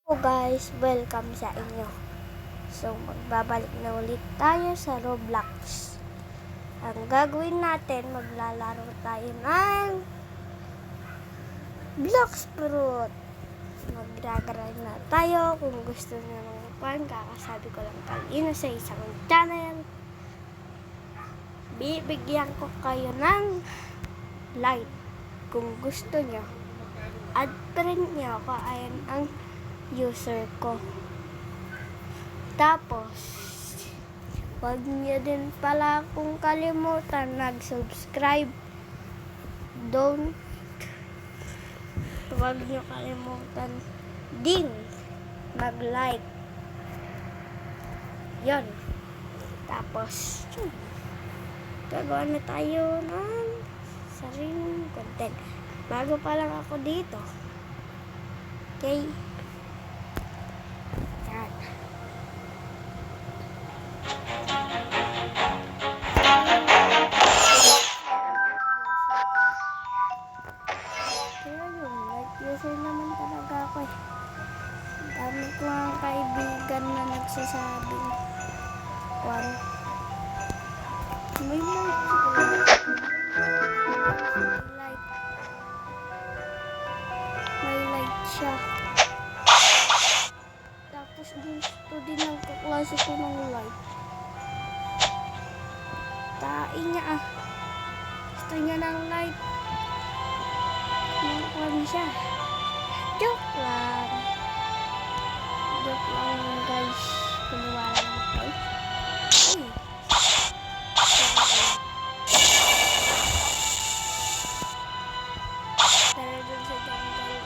Hello guys, welcome sa inyo. So, magbabalik na ulit tayo sa Roblox. Ang gagawin natin, maglalaro tayo ng Blox Fruit. Mag-grind na tayo. Kung gusto nyo ng pan, kakasabi ko lang kanina sa isang channel. Bibigyan ko kayo ng like kung gusto nyo. Add friend nyo ako, ayan ang user ko. Tapos, huwag niyo din pala kung kalimutan nag-subscribe. Huwag niyo kalimutan din mag-like. Yon. Tapos, gagawa na tayo ng sariling content. Bago pa lang ako dito. Okay? Yan. Kaya yun, like user naman talaga ako eh. Dami ko ang kaibigan na nagsasabing may like siya. Tapos gusto din ng kaklase ko ng like. Tain niya ah. Gusto niya ng like. Nangkuhan siya. Joke lang. Joke lang guys. Piniwala lang kayo. Tara dun sa jungle.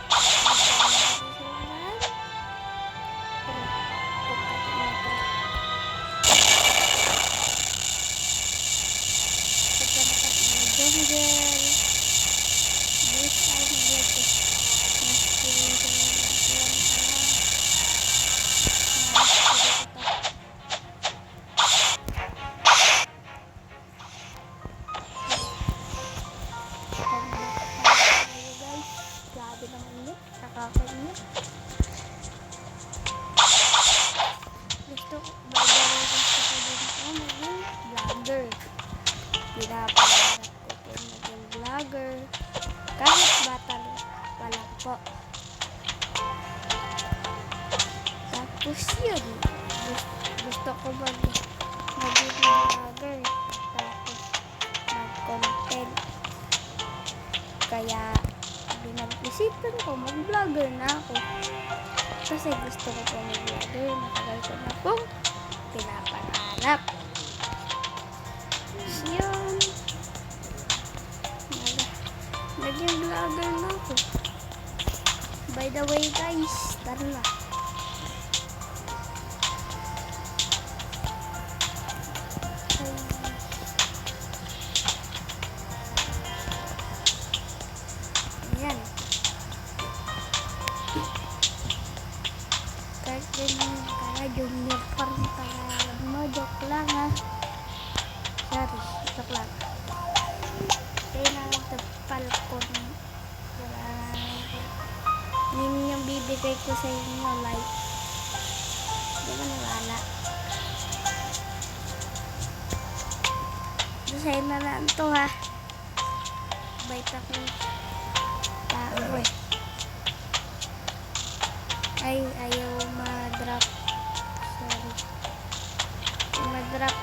Grabe naman yun. Nakakainis. Gusto ko din maging vlogger. Pinapangarap ko din maging vlogger. Kahit bata pa lang po. Tapos yun. Gusto ko maging vlogger. Tapos mag-content. Kaya pinag-isipan ko mag-vlogger na ako. Kasi gusto ko po mag-vlogger. Matagal ko na pong pinapangarap. Yun. Naging vlogger na ako. By the way guys, tara na. Ayan. Kahit ganyan kaya junior pa rin pangalan mo. Joke lang ha. Sorry, joke lang. Kaya nakatapal ko yun yung bibigay ko sa inyo, like. Di ba nawala? Design na lang to ha. Bait ako tao eh. Ay, ayaw ma-drop. Sorry. Ma-drop.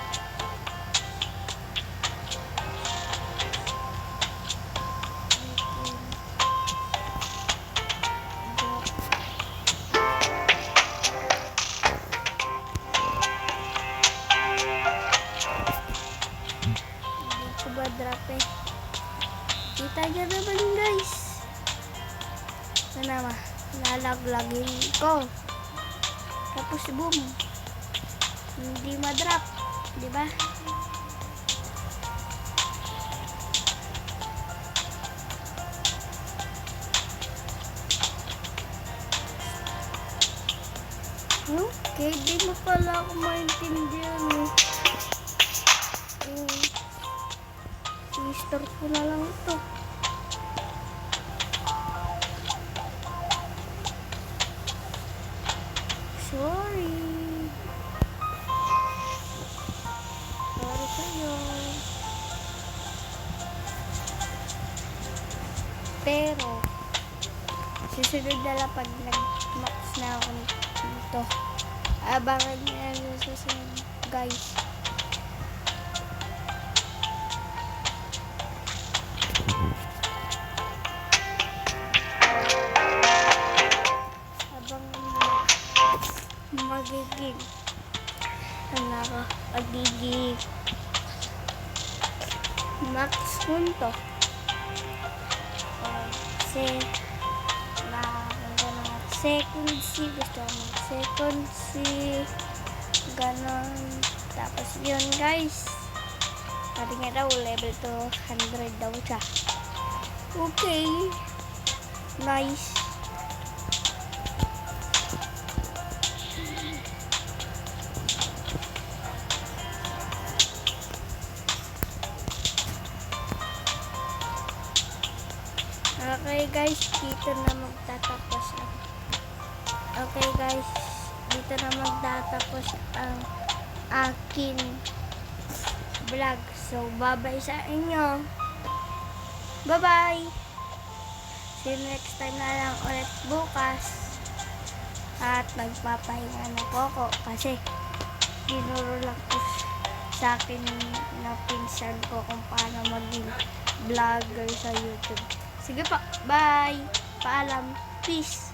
Drop eh. Kita nyo naman guys. Sana lalaglagin ko. Tapos boom. Hindi ma-drop. Diba? Okay, di mo pala ako maintindihan eh. I-store ko na lang ito. Sorry. Sorry sa'yo. Pero, susunod na lang pag nag-max na ako nito. Abangan niyo yung susunod, guys. Abangan niyo. Magiging magiging max punto. Kasi second C, gusto ko second C, ganon. Tapos yun guys, sabi nga daw level 200 daw siya. Okay, nice. Okay guys, dito na magtatapos ang akin vlog. So, bye-bye sa inyo. Bye-bye. See you next time na lang ulit bukas. At magpapahinga na po ako kasi tinuro lang po sa akin na pinsan ko kung paano maging vlogger sa YouTube. Sige po, bye! Paalam, peace!